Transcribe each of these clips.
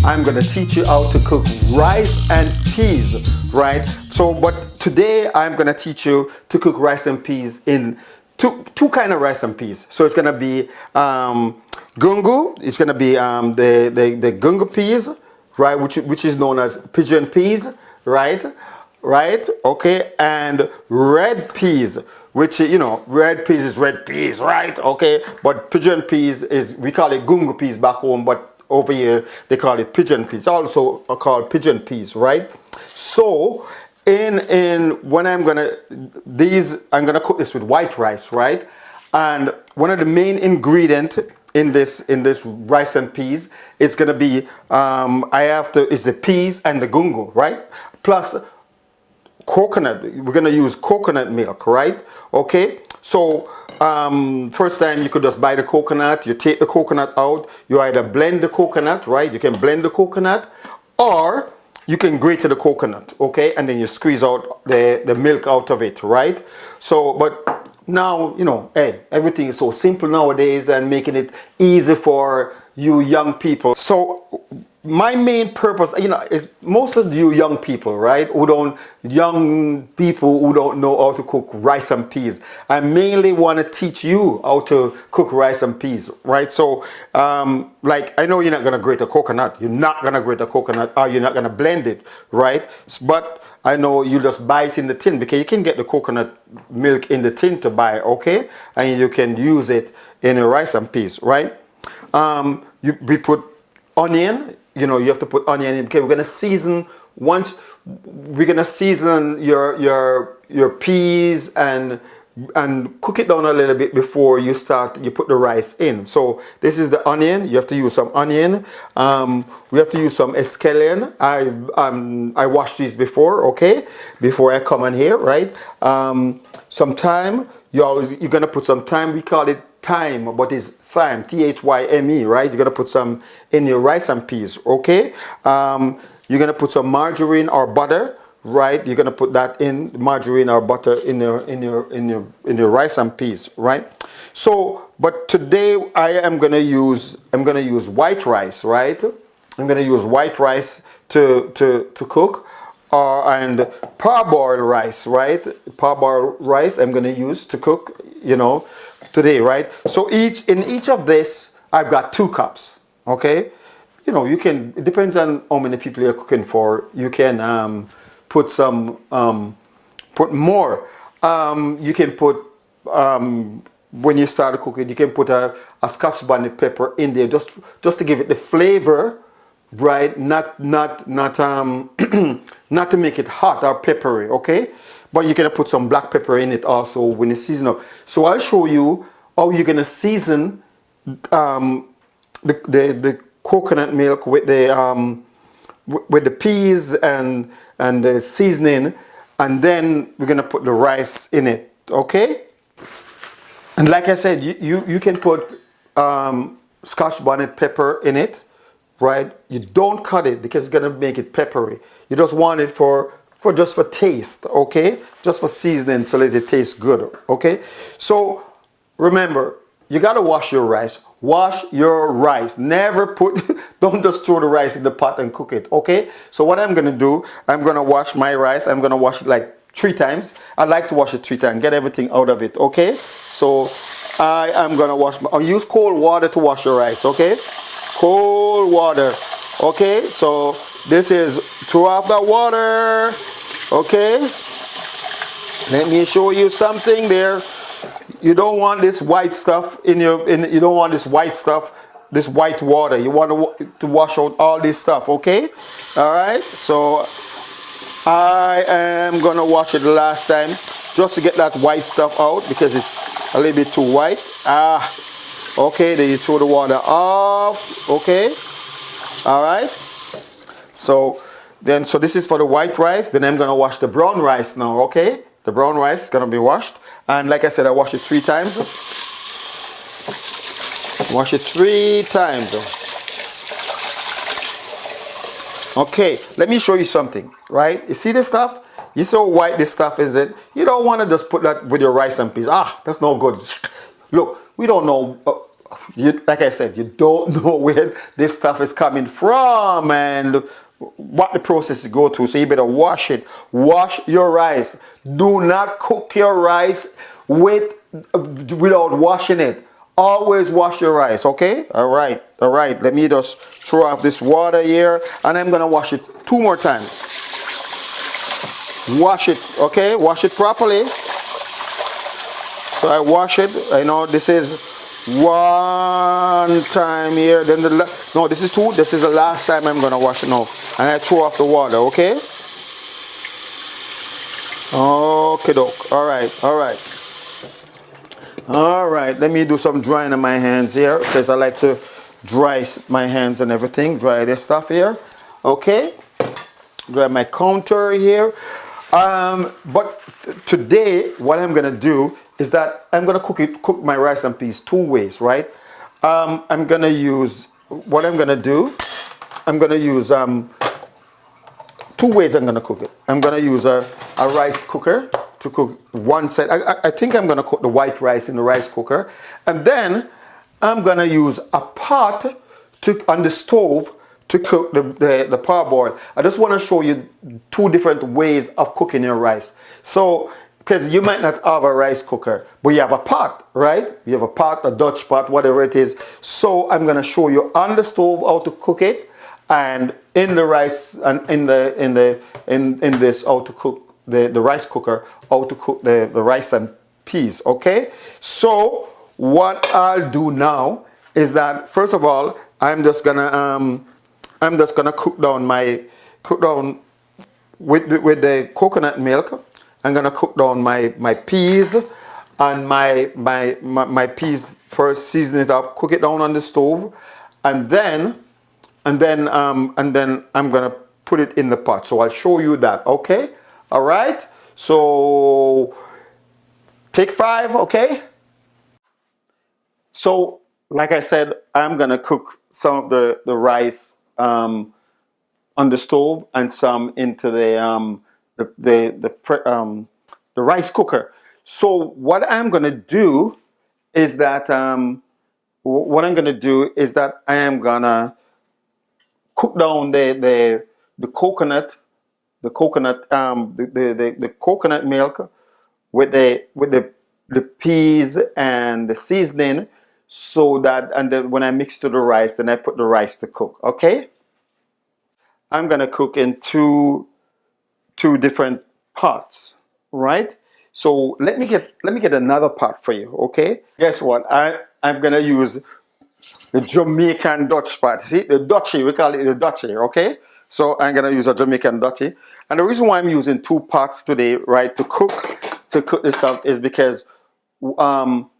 I'm gonna teach you how to cook rice and peas, right? So, but today I'm gonna teach you to cook rice and peas in two kind of rice and peas. So it's gonna be gungu. It's gonna be the gungu peas, right? Which is known as pigeon peas, right? Right? Okay, and red peas, which red peas is red peas, right? Okay, but pigeon peas is, we call it gungu peas back home, but over here they call it pigeon peas. Also called pigeon peas, right? So in when I'm gonna cook this with white rice, right? And one of the main ingredient in this rice and peas, it's gonna be is the peas and the gungu, right? Plus coconut. We're gonna use coconut milk, right? Okay, so first time you could just buy the coconut. You take the coconut out. You either blend the coconut, right? You can blend the coconut, or you can grate the coconut, okay, and then you squeeze out the milk out of it, right? So, but now, hey, everything is so simple nowadays and making it easy for you young people. So my main purpose, is most of you young people, right, young people who don't know how to cook rice and peas. I mainly want to teach you how to cook rice and peas, right? So, like, I know you're not going to grate a coconut. You're not going to grate a coconut, or you're not going to blend it, right? But I know you just buy it in the tin, because you can get the coconut milk in the tin to buy, okay? And you can use it in your rice and peas, right? We put onion. You have to put onion in, because we're gonna season your peas and cook it down a little bit before you put the rice in. So this is the onion. You have to use some onion. We have to use some escallion. I washed these before, okay, before I come in here, right? Some thyme. You're gonna put some thyme. We call it thyme, but it's thyme, Thyme, right? You're gonna put some in your rice and peas, okay? You're gonna put some margarine or butter, right? You're gonna put that in margarine or butter in your rice and peas, right? So, but today I'm gonna use white rice, right? I'm gonna use white rice to cook, and parboiled rice, right? Parboiled rice I'm gonna use to cook, today, right? So in each of this, I've got 2 cups, okay? It depends on how many people you're cooking for. You can put more. You can put, when you start cooking, you can put a Scotch bonnet pepper in there just to give it the flavor, right? Not not to make it hot or peppery, okay? But you're gonna put some black pepper in it also when you season up. So I'll show you how you're gonna season the coconut milk with the peas and the seasoning, and then we're gonna put the rice in it, okay? And like I said, you can put Scotch bonnet pepper in it, right? You don't cut it because it's gonna make it peppery. You just want it for taste, okay? Just for seasoning to let it taste good, okay? So remember, you gotta wash your rice. Wash your rice. Never don't just throw the rice in the pot and cook it, okay? So what I'm gonna do, I'm gonna wash my rice. I'm gonna wash it like 3 times. I like to wash it 3 times, get everything out of it, okay? So I am gonna use cold water to wash your rice, okay? Cold water, okay? So this is throw off the water, okay? Let me show you something there. You don't want this white stuff you don't want this white stuff, this white water. You want to wash out all this stuff, okay? All right, so I am gonna wash it the last time just to get that white stuff out, because it's a little bit too white. Okay, then you throw the water off, okay? All right, so this is for the white rice. Then I'm gonna wash the brown rice now, okay? The brown rice is gonna be washed, and like I said, I wash it 3 times. Wash it 3 times. Okay, let me show you something, right? You see this stuff? You see how white this stuff is? You don't want to just put that with your rice and peas. That's no good. Look, we don't know like I said, you don't know where this stuff is coming from and what the process is go through. So you better wash it. Wash your rice. Do not cook your rice without washing it. Always wash your rice, okay? All right. Let me just throw off this water here, and I'm gonna wash it 2 more times. Wash it, okay? Wash it properly. So I wash it. I know this is 1 time here. Then no, this is 2. This is the last time I'm gonna wash it now, and I throw off the water, okay? Okay, doke. All right. Let me do some drying on my hands here because I like to dry my hands and everything. Dry this stuff here, okay? Dry my counter here. But today, what I'm gonna do is that I'm gonna cook my rice and peas 2 ways, right? I'm gonna use 2 ways. I'm gonna cook it. I'm gonna use a rice cooker to cook one side. I think I'm gonna cook the white rice in the rice cooker, and then I'm gonna use a pot on the stove to cook the parboil. I just want to show you 2 different ways of cooking your rice. So, because you might not have a rice cooker, but you have a pot, right? You have a pot, a Dutch pot, whatever it is. So I'm gonna show you on the stove how to cook it, and in the rice and in this how to cook the rice cooker, how to cook the rice and peas. Okay. So what I'll do now is that first of all, I'm just gonna cook down with the coconut milk. I'm gonna cook down my peas and my peas first. Season it up, cook it down on the stove, and then I'm gonna put it in the pot. So I'll show you that. Okay. All right. So take 5. Okay. So like I said, I'm gonna cook some of the rice on the stove and some into the rice cooker. So what I'm gonna do is that I am gonna cook down the coconut milk with the peas and the seasoning, so that, and then when I mix to the rice, then I put the rice to cook. Okay. I'm gonna cook in two different pots, right? So let me get another pot for you, okay? Guess what? I'm gonna use the Jamaican Dutch pot. See, the Dutchie, we call it the Dutchie, okay? So I'm gonna use a Jamaican Dutchie. And the reason why I'm using 2 pots today, right, to cook this stuff is because one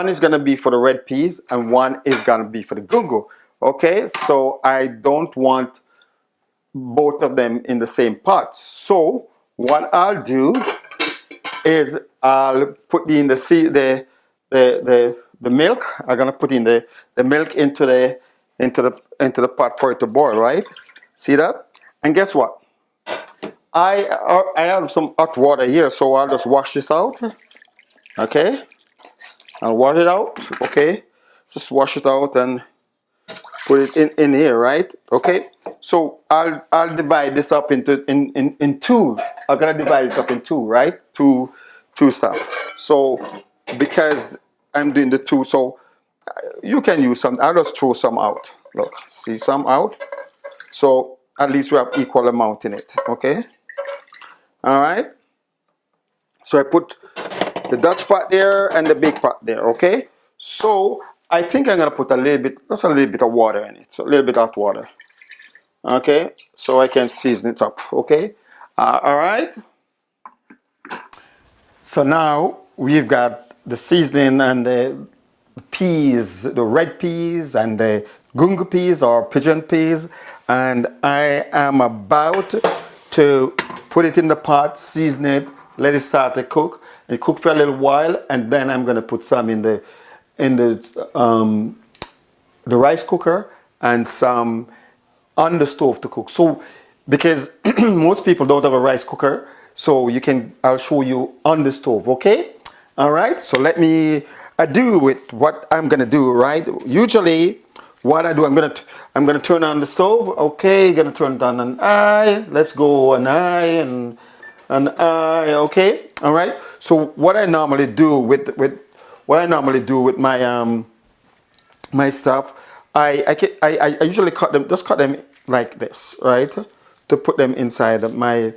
is gonna be for the red peas and one is gonna be for the gungo. Okay, so I don't want both of them in the same pot. So what I'll do is I'll put in the milk. I'm gonna put in the milk into the pot for it to boil, right? See that? And guess what? I have some hot water here, so I'll just wash this out. Okay, I'll wash it out. Okay, just wash it out and put it in here, right? Okay, so I'll divide this up into in 2. I'm gonna divide it up in 2, right? Two stuff. So because I'm doing the 2, so you can use some. I'll just throw some out. Look, see some out. So at least we have equal amount in it. Okay. All right. So I put the Dutch pot there and the big pot there. Okay. So I think I'm gonna put a little bit of water in it. So a little bit of hot water. Okay. So I can season it up. Okay. All right. So now we've got the seasoning and the peas, the red peas and the gungo peas or pigeon peas, and I am about to put it in the pot, season it, let it start to cook. It cook for a little while, and then I'm gonna put some in the rice cooker and some on the stove to cook. So because most people don't have a rice cooker, so I'll show you on the stove. Okay. All right. So let me ado with what I'm gonna do, right? Usually, what I do, I'm gonna turn on the stove. Okay, gonna turn on an eye. Let's go an eye and an eye. Okay, all right. So what I normally do with my my stuff, I usually cut them, just cut them like this, right? To put them inside of my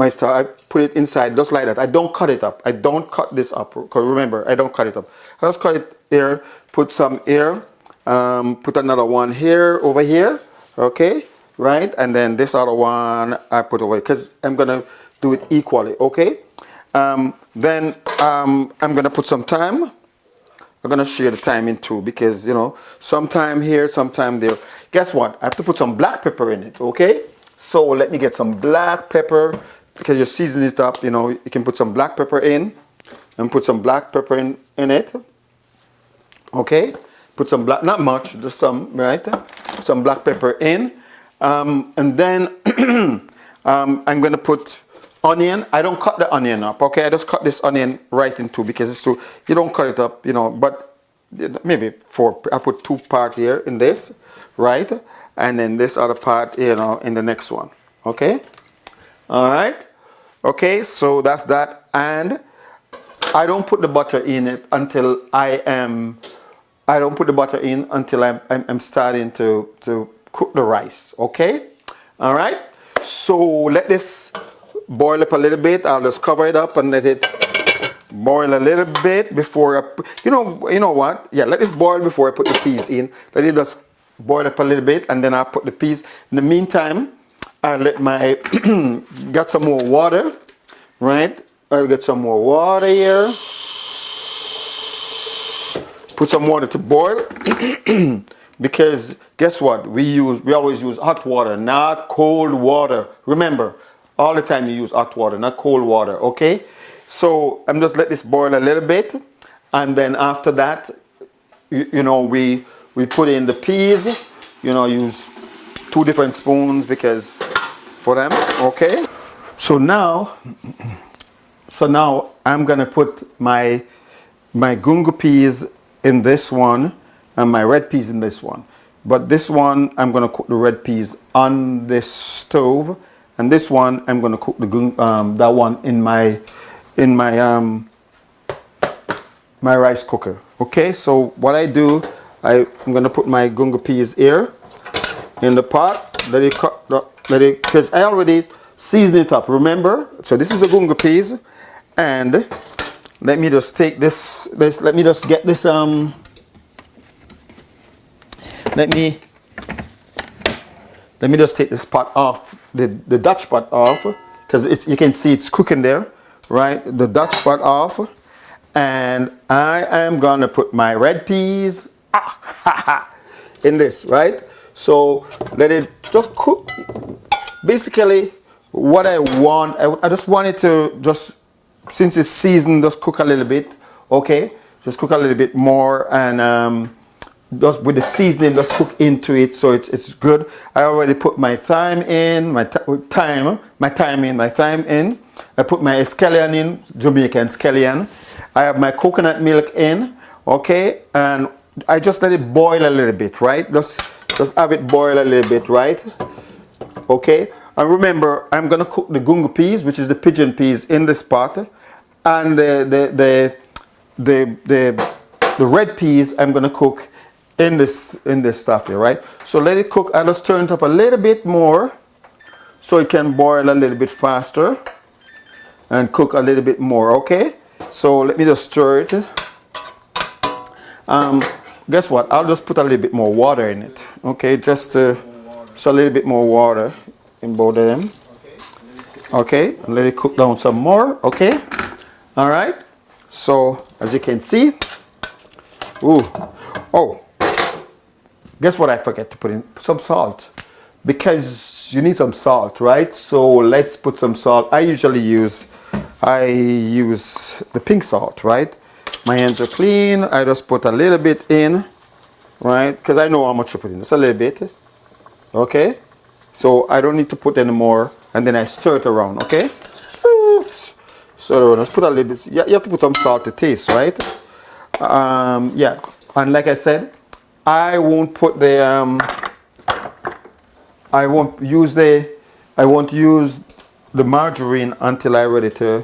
stuff. I put it inside just like that. I don't cut it up. I don't cut this up. Because remember, I don't cut it up. I just cut it here, put some here, put another one here, over here, okay? Right? And then this other one I put away because I'm gonna do it equally, okay? Then I'm gonna put some thyme. I'm gonna share the thyme in two because, you know, sometime here, sometime there. Guess what? I have to put some black pepper in it, okay? So let me get some black pepper because you season it up, you know, you can put some black pepper in and put some black pepper in it, okay? Put some black, not much, just some, right? Some black pepper in. And then I'm gonna put onion. I don't cut the onion up, okay? I just cut this onion right in two because it's too, you don't cut it up, you know, but maybe four, I put 2 parts here in this, right? And then this other part, you know, in the next one, okay? All right, okay, so that's that. And I don't put the butter in it until I don't put the butter in until I'm starting to cook the rice, okay? All right, so let this boil up a little bit. I'll just cover it up and let it boil a little bit before I, you know what? Yeah, let this boil before I put the peas in. Let it just boil up a little bit and then I'll put the peas. In the meantime, I'll let my, got some more water, right? I'll get some more water here. Put some water to boil because guess what? We always use hot water, not cold water. Remember, all the time you use hot water, not cold water, okay? So I'm just let this boil a little bit, and then after that, you know, we put in the peas. You know, use 2 different spoons because for them, okay? So now I'm gonna put my gungo peas in this one and my red peas in this one. But this one, I'm gonna cook the red peas on this stove, and this one I'm gonna cook the that one in my my rice cooker. Okay, so what I do, I'm gonna put my gungo peas here in the pot. Let it, because I already seasoned it up. Remember, so this is the gungo peas, and let me just take this. Let me just get this. Let me just take this pot off, the Dutch pot off, because you can see it's cooking there, right? The Dutch pot off, and I am gonna put my red peas in this, right? So let it just cook. Basically, what I want, I just want it to just, since it's seasoned, just cook a little bit, okay? Just cook a little bit more, and just with the seasoning, just cook into it so it's good. I already put my thyme in, my thyme in. I put my scallion in, Jamaican scallion. I have my coconut milk in, okay? And I just let it boil a little bit, right? Just have it boil a little bit, right? Okay? And remember, I'm gonna cook the gungo peas, which is the pigeon peas, in this pot, and the red peas I'm gonna cook in this stuff here, right? So let it cook. I just turn it up a little bit more so it can boil a little bit faster and cook a little bit more, okay? So let me just stir it. Guess what? I'll just put a little bit more water in it, okay? Just a little bit more water in both of them, okay? And let it cook down some more, okay? All right. So as you can see, guess what? I forget to put in some salt, because you need some salt, right? So let's put some salt. I use the pink salt, right? My hands are clean. I just put a little bit in, right? Because I know how much to put in. Just a little bit, okay? So I don't need to put any more, and then I stir it around, okay? So let's put a little bit. You have to put some salt to taste, right? Yeah, and like I said, I won't put the I won't use the margarine until I'm ready to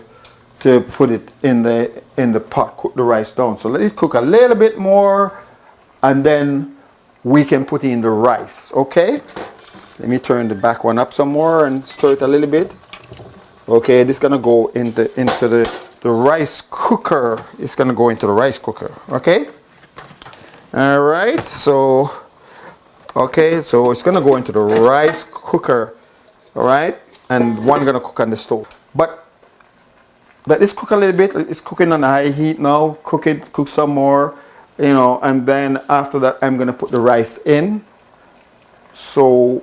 put it in the pot, cook the rice down. So let it cook a little bit more, and then we can put in the rice. Okay, let me turn the back one up some more and stir it a little bit. Okay, this is gonna go into the rice cooker. It's gonna go into the rice cooker. Okay, all right, so okay, so it's gonna go into the rice cooker. All right, and one gonna cook on the stove. But let this cook a little bit. It's cooking on high heat now. Cook some more, you know, and then after that I'm gonna put the rice in. So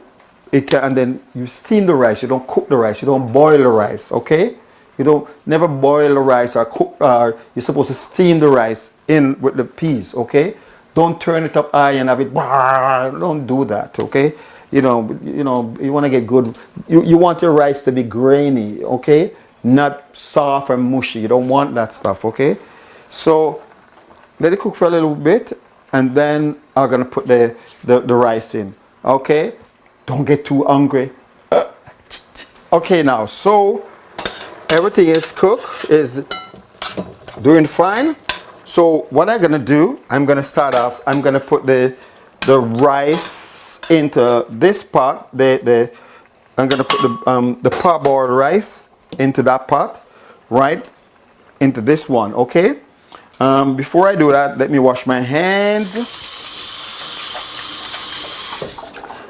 it can, and then you steam the rice. You don't cook the rice. You don't boil the rice. Okay, you don't never boil the rice or cook. You're supposed to steam the rice in with the peas. Okay, don't turn it up high and have it. Don't do that. Okay, you want to get good. You want your rice to be grainy. Okay, not soft and mushy. You don't want that stuff. Okay, so let it cook for a little bit, and then I'm gonna put the rice in. Okay, don't get too hungry. Okay, now so everything is cooked, is doing fine. So what I'm gonna do, I'm gonna start off. I'm gonna put the rice into this pot. I'm gonna put the parboiled rice into that pot, right? Into this one. Okay. Before I do that, let me wash my hands.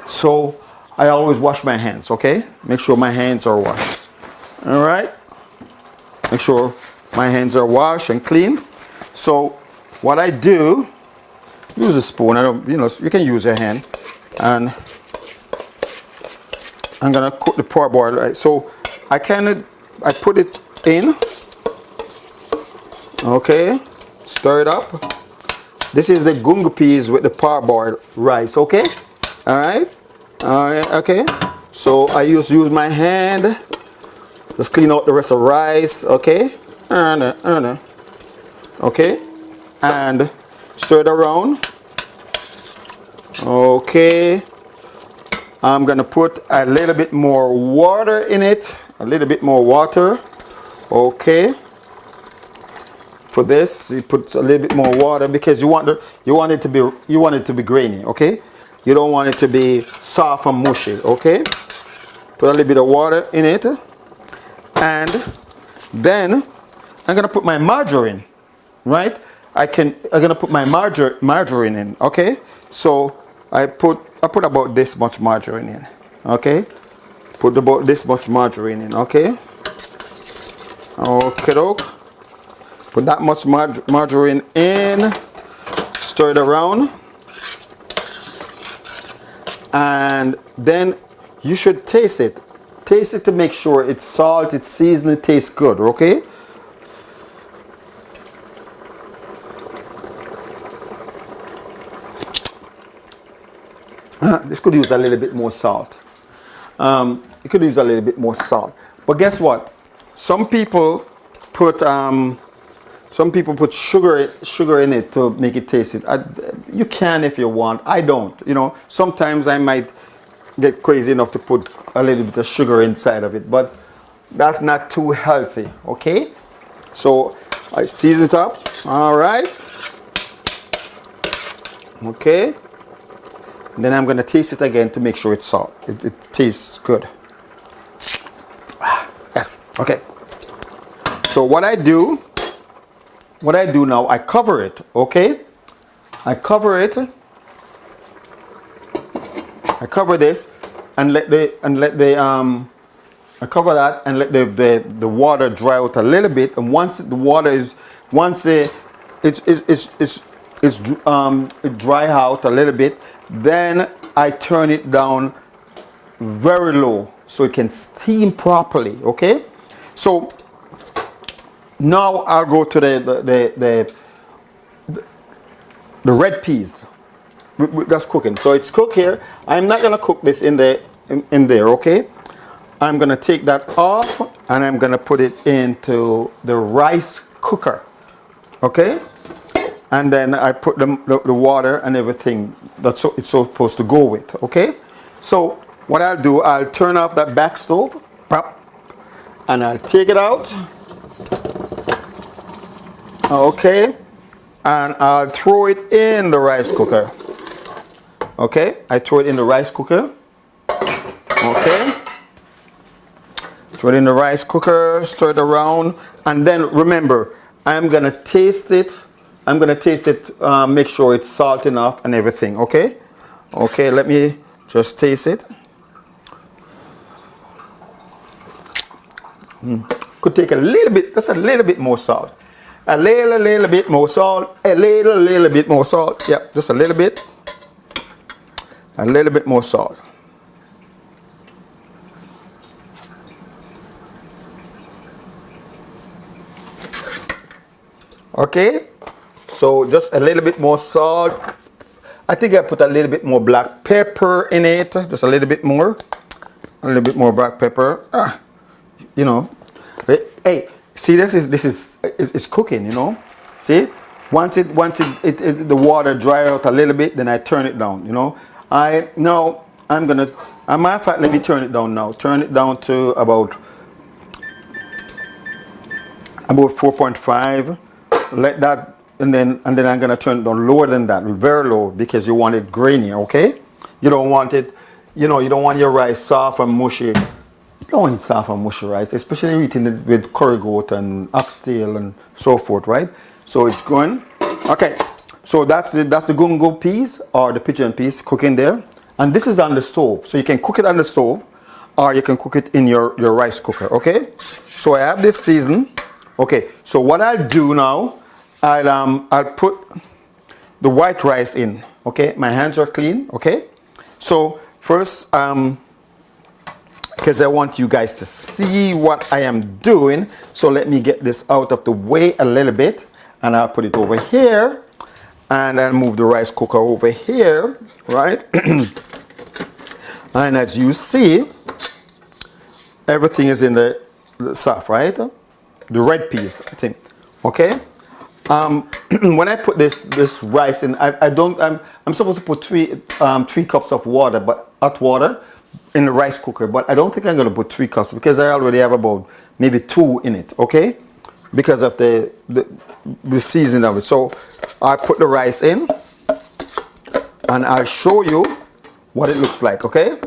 So I always wash my hands, okay? Make sure my hands are washed. All right? Make sure my hands are washed and clean. So what I do, use a spoon. You can use your hand. And I'm gonna cook the parboiled rice. So I put it in. Okay, stir it up. This is the gungo peas with the parboiled rice. Okay, all right. Okay, so I use my hand, just clean out the rest of the rice. Okay, okay, and stir it around. Okay, I'm gonna put a little bit more water in it, a little bit more water. Okay, for this you put a little bit more water because you want it to be grainy. Okay. You don't want it to be soft and mushy, okay? Put a little bit of water in it. And then I'm gonna put my margarine, right? I'm gonna put my margarine in, okay? So I put about this much margarine in, okay? Put about this much margarine in, okay? Okay, put that much margarine in, stir it around. And then you should taste it. Taste it to make sure it's salt, it's seasoned, it tastes good, okay? This could use a little bit more salt. It could use a little bit more salt. But guess what? Some people put sugar in it to make it taste it. You can if you want. I don't. You know, sometimes I might get crazy enough to put a little bit of sugar inside of it, but that's not too healthy. Okay. So I season it up. All right. Okay. And then I'm gonna taste it again to make sure it's salt. It tastes good. Yes. Okay. So what I do now, I cover it, okay? I cover it. I cover this and I cover that and let the water dry out a little bit. And once the water it dry out a little bit, then I turn it down very low so it can steam properly, okay? So now I'll go to the red peas. That's cooking. So it's cooked here. I'm not gonna cook this in there, okay? I'm gonna take that off and I'm gonna put it into the rice cooker, okay? and then I put the water and everything that's it's supposed to go with. Okay, so what I'll do, I'll turn off that back stove, and I'll take it out. Okay, and I'll throw it in the rice cooker. Okay, I throw it in the rice cooker. Okay, throw it in the rice cooker, stir it around, and then remember, I'm gonna taste it. I'm gonna taste it, make sure it's salt enough and everything. Okay, okay, let me just taste it. Could take a little bit, just a little bit more salt. A little bit more salt. A little bit more salt. Yep, just a little bit. A little bit more salt. Okay, so just a little bit more salt. I think I put a little bit more black pepper in it. Just a little bit more. A little bit more black pepper. You know. Hey, see, this is cooking, you know. See, once the water dry out a little bit, then I turn it down, you know. I matter of fact, let me turn it down now. Turn it down to about 4.5. Let that, and then I'm gonna turn it down lower than that, very low, because you want it grainy. Okay, you don't want it, you know, you don't want your rice soft and mushy. You don't want it soft and mushy rice, especially eating it with curry goat and oxtail and so forth, right? So it's going. Okay, so that's the gungo peas or the pigeon peas cooking there, and this is on the stove, so you can cook it on the stove, or you can cook it in your rice cooker. Okay, so I have this season. Okay, so what I'll do now, I'll put the white rice in. Okay, my hands are clean. Okay, so first, because I want you guys to see what I am doing, so let me get this out of the way a little bit, and I'll put it over here, and I'll move the rice cooker over here, right? And as you see, everything is in the stuff, right? The red peas, I think. Okay. When I put this rice in, I'm supposed to put three cups of water, but hot water, in the rice cooker. But I don't think I'm gonna put 3 cups because I already have about maybe 2 in it. Okay, because of the seasoning of it. So I put the rice in, and I'll show you what it looks like. Okay,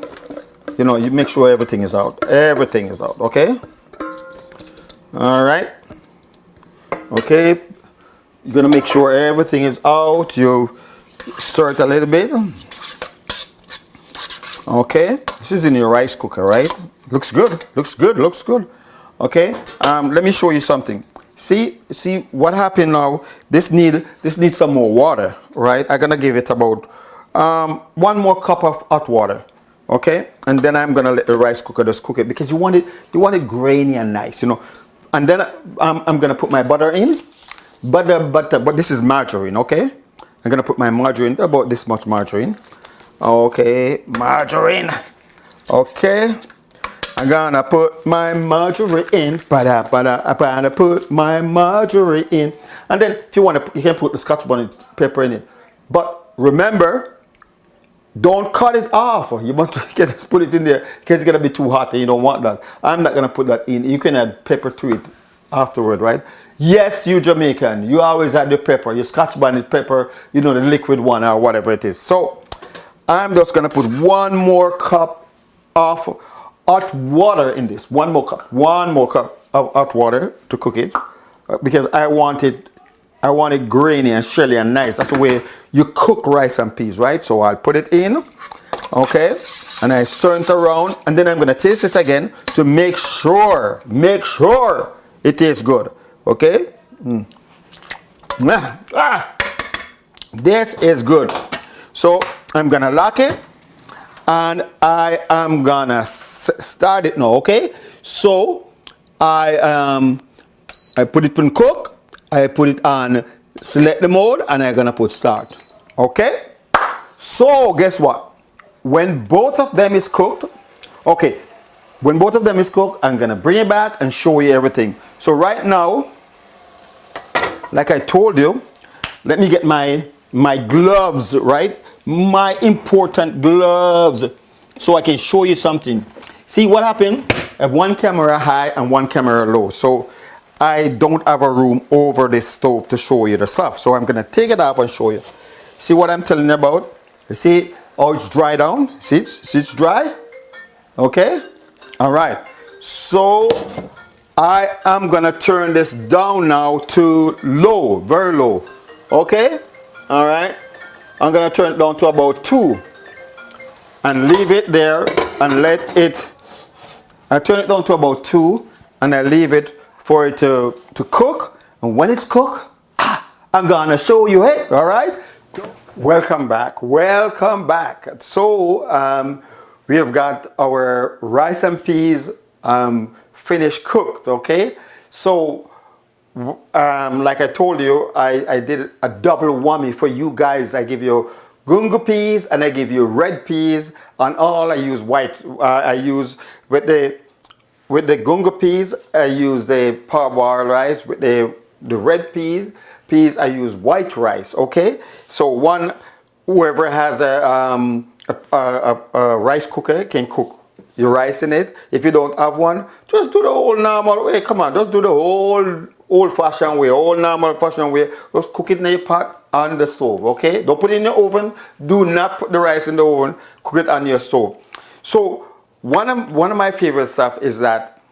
you know, you make sure everything is out. Everything is out. Okay. All right. Okay, you're gonna make sure everything is out. You stir it a little bit. Okay, this is in your rice cooker, right? Looks good. Looks good. Looks good. Okay. Let me show you something. See what happened now. This needs some more water, right? I'm gonna give it about 1 more cup of hot water. Okay, and then I'm gonna let the rice cooker just cook it because you want it grainy and nice, you know. And then I'm gonna put my butter in, but this is margarine. Okay, I'm gonna put my margarine, about this much margarine. Okay, margarine. Okay, I'm gonna put my margarine in. I'm gonna put my margarine in, and then if you want to, you can put the Scotch bonnet pepper in it. But remember, don't cut it off. You must just put it in there because it's gonna be too hot and you don't want that. I'm not gonna put that in. You can add pepper to it afterward, right? Yes, you Jamaican, you always add the pepper, your Scotch bonnet pepper, you know, the liquid one or whatever it is. So I'm just gonna put 1 more cup of hot water in this. 1 more cup. 1 more cup of hot water to cook it because I want it grainy and shelly and nice. That's the way you cook rice and peas, right? So I'll put it in, okay, and I stir it around, and then I'm gonna taste it again to make sure it tastes good, okay? This is good. So I'm gonna lock it, and I am gonna start it now, okay? So I put it in cook. I put it on select the mode, and I'm gonna put start. Okay, so guess what, when both of them is cooked, okay, when both of them is cooked, I'm gonna bring it back and show you everything. So right now, like I told you, let me get my gloves, right? My important gloves, so I can show you something. See what happened? I have one camera high and one camera low, so I don't have a room over this stove to show you the stuff. So I'm gonna take it off and show you. See what I'm telling you about? You see how it's dry down? See it's dry? Okay? All right. So I am gonna turn this down now to low, very low. Okay? All right. I'm gonna turn it down to about 2 and leave it there and let it. I turn it down to about 2 and I leave it for it to cook. And when it's cooked, I'm gonna show you it. All right. Welcome back. Welcome back. So we have got our rice and peas finished cooked. Okay. So like I told you, I did a double whammy for you guys. I give you gungo peas and I give you red peas, and all I use white. I use with the gungo peas, I use the parboiled rice. With the red peas I use white rice. Okay, so whoever has a rice cooker can cook your rice in it. If you don't have one, just do the old normal way. Come on, just do the whole old-fashioned way, old normal-fashioned way. Just cook it in your pot on the stove, okay? Don't put it in the oven. Do not put the rice in the oven. Cook it on your stove. So one of my favorite stuff is that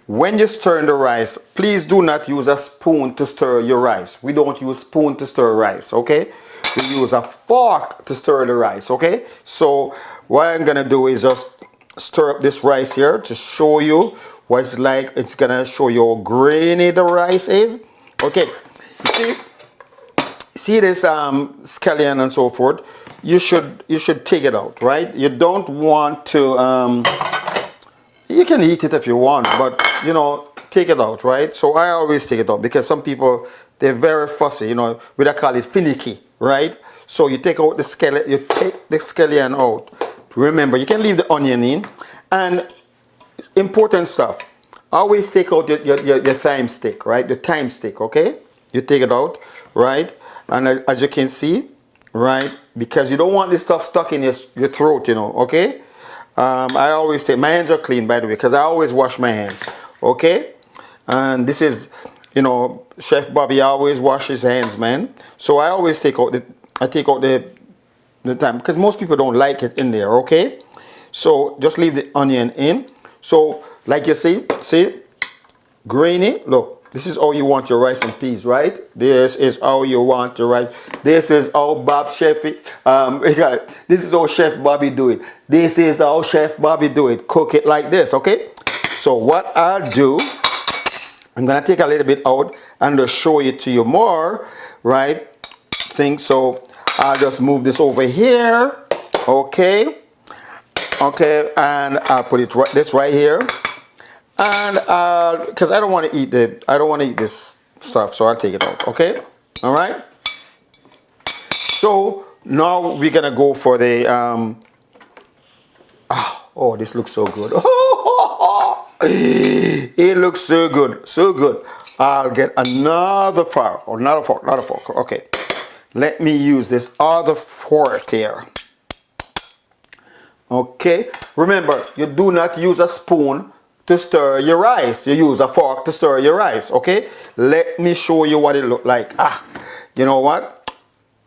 when you stir in the rice, please do not use a spoon to stir your rice. We don't use spoon to stir rice, okay? We use a fork to stir the rice, okay? So what I'm gonna do is just stir up this rice here to show you what it's like. It's gonna show you how grainy the rice is. Okay, see this scallion and so forth. You should take it out, right? You don't want to. You can eat it if you want, but you know, take it out, right? So I always take it out because some people, they're very fussy. You know, we call it finicky, right? So you take out the scallion. You take the scallion out. Remember, you can leave the onion in, and important stuff. Always take out your thyme stick, right? The thyme stick, okay? You take it out, right? And as you can see, right? Because you don't want this stuff stuck in your throat, you know, okay? I always take, my hands are clean, by the way, because I always wash my hands, okay? And this is, you know, Chef Bobby always washes his hands, man. So I always take out the time, because most people don't like it in there, okay? So just leave the onion in. So like you see, grainy. Look, this is how you want your rice and peas, right? This is how you want your rice. This is how Bob Chef, this is how Chef Bobby do it. This is how Chef Bobby do it. Cook it like this, okay? So what I'll do, I'm gonna take a little bit out and just show it to you more, right? So I'll just move this over here, okay? Okay, and I'll put it this right here, and because I don't want to eat this stuff, so I'll take it out. Okay, all right. So now we're gonna go for the oh, this looks so good. It looks so good, so good. I'll get another fork. Okay, let me use this other fork here. Okay, remember, you do not use a spoon to stir your rice. You use a fork to stir your rice, okay? Let me show you what it looks like. You know what?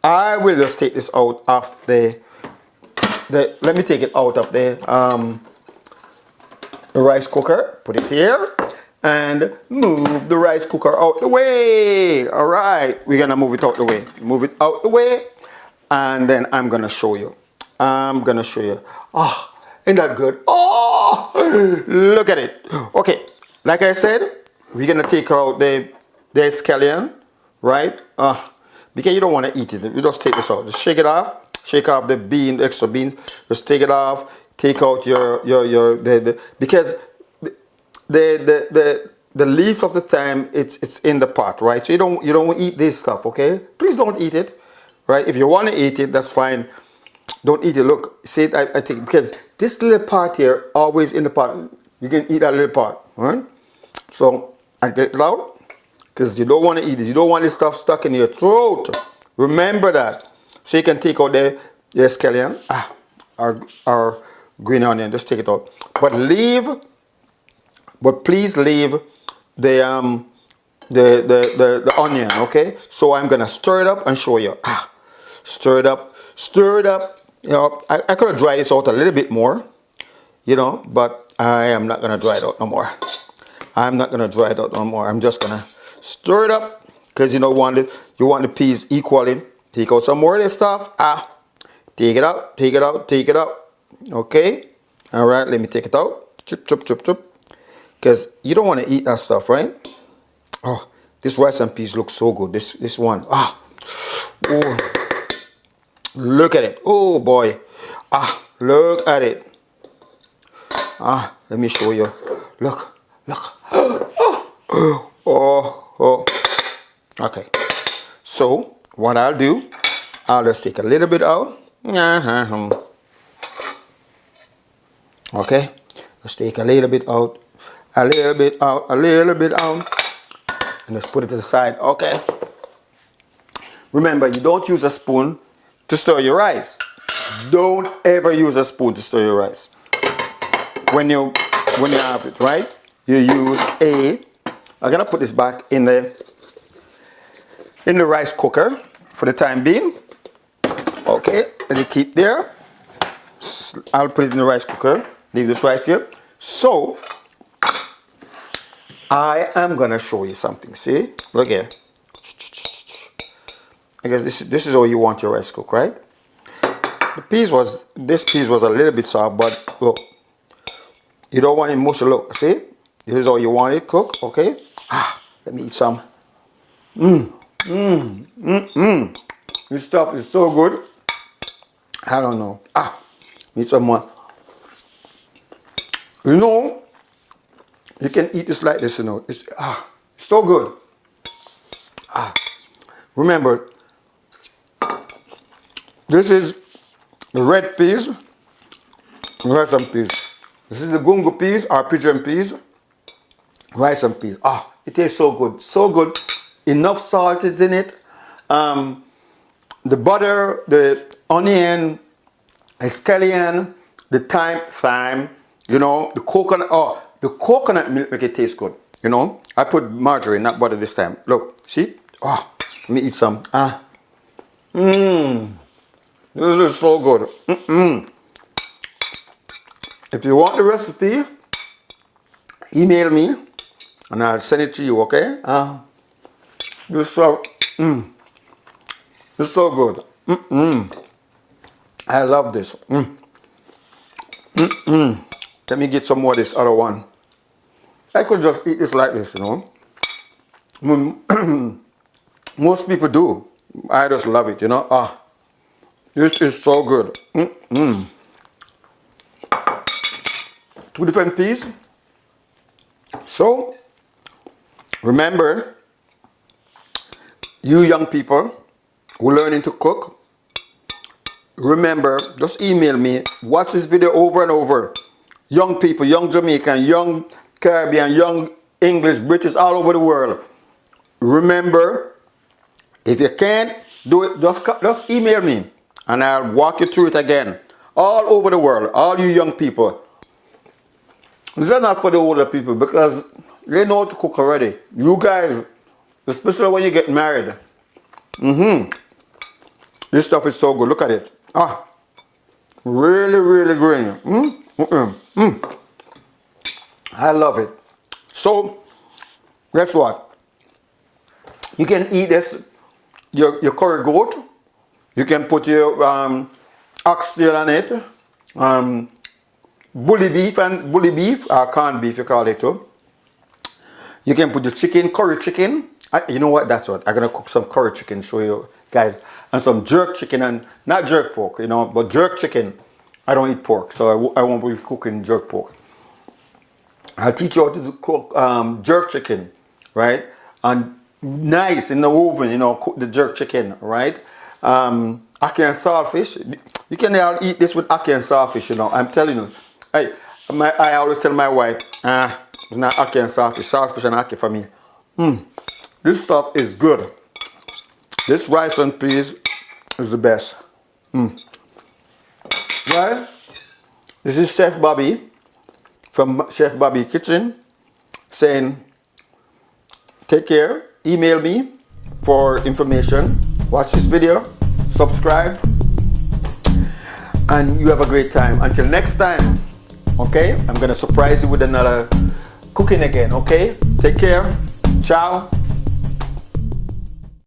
I will just take this out of let me take it out of the rice cooker. Put it here and move the rice cooker out the way. All right, we're gonna move it out the way. Move it out the way, and then I'm gonna show you. Oh, ain't that good? Oh, look at it. Okay, like I said, we're gonna take out the scallion, right? Because you don't want to eat it. You just take this out. Just shake it off. Shake off the extra bean. Just take it off. Take out because the leaves of the thyme, it's in the pot, right? So you don't eat this stuff, okay? Please don't eat it, right? If you want to eat it, that's fine. Don't eat it. Look, see, I think because this little part here, always in the pot, you can eat that little part, right? So I get it out, because you don't want to eat it. You don't want this stuff stuck in your throat. Remember that. So you can take out the scallion, or green onion, just take it out. But please leave the onion, okay? So I'm gonna stir it up and show you. Stir it up. You know, I could have dried this out a little bit more, you know, but I am not gonna dry it out no more. I'm not gonna dry it out no more. I'm just gonna stir it up because you want the peas equally. Take out some more of this stuff. Take it out. Okay. All right. Let me take it out. Chop. Because you don't want to eat that stuff, right? Oh, this rice and peas looks so good. This one. Oh, look at it. Oh boy. Look at it. Let me show you. Look. Oh. Okay. So what I'll do, I'll just take a little bit out. Okay. Let's take a little bit out. A little bit out. And let's put it to the side. Okay. Remember, you don't use a spoon to stir your rice. Don't ever use a spoon to stir your rice. When you have it, right? You use I'm gonna put this back in the rice cooker for the time being. Okay, let it keep there. I'll put it in the rice cooker. Leave this rice here. So I am gonna show you something. See, look here. I guess this is how you want your rice cooked, right? This piece was a little bit soft, but look, you don't want it mushy. Look, see, this is how you want it cooked. Okay. Let me eat some. This stuff is so good. I don't know. Need some more. You know, you can eat this like this, you know. It's so good. Remember, this is the red peas, rice and peas. This is the gungo peas or pigeon peas, rice and peas. It tastes so good, so good. Enough salt is in it. The butter, the onion, the scallion, the thyme, you know, the coconut milk make it taste good. You know, I put margarine, not butter this time. Look, see? Let me eat some. This is so good. If you want the recipe, email me and I'll send it to you, okay? This is so good. I love this. Let me get some more of this other one. I could just eat this like this, you know. Most people do. I just love it, you know. This is so good. Two different peas. So, remember, you young people who are learning to cook, remember, just email me. Watch this video over and over. Young people, young Jamaican, young Caribbean, young English, British, all over the world. Remember, if you can't do it, just email me and I'll walk you through it again. All over the world, all you young people. This is not for the older people because they know how to cook already. You guys, especially when you get married. This stuff is so good. Look at it. Really, really green. I love it. So, guess what? You can eat this, your curry goat. You can put your oxtail on it. Bully beef, or corned beef, you call it too. You can put the chicken, curry chicken. You know what? That's what. I'm gonna cook some curry chicken, show you guys, and some jerk chicken, and not jerk pork, you know, but jerk chicken. I don't eat pork, so I won't be cooking jerk pork. I'll teach you how to cook jerk chicken, right? And nice in the oven, you know, cook the jerk chicken, right? Ackee and saltfish. You can all eat this with ackee and saltfish, you know. I'm telling you. I always tell my wife, it's not ackee and saltfish. Saltfish and ackee for me. This stuff is good. This rice and peas is the best. Right? This is Chef Bobby from Chef Bobby Kitchen saying, take care, email me for information, watch this video, subscribe, and you have a great time. Until next time, okay? I'm gonna surprise you with another cooking again, okay? Take care, ciao.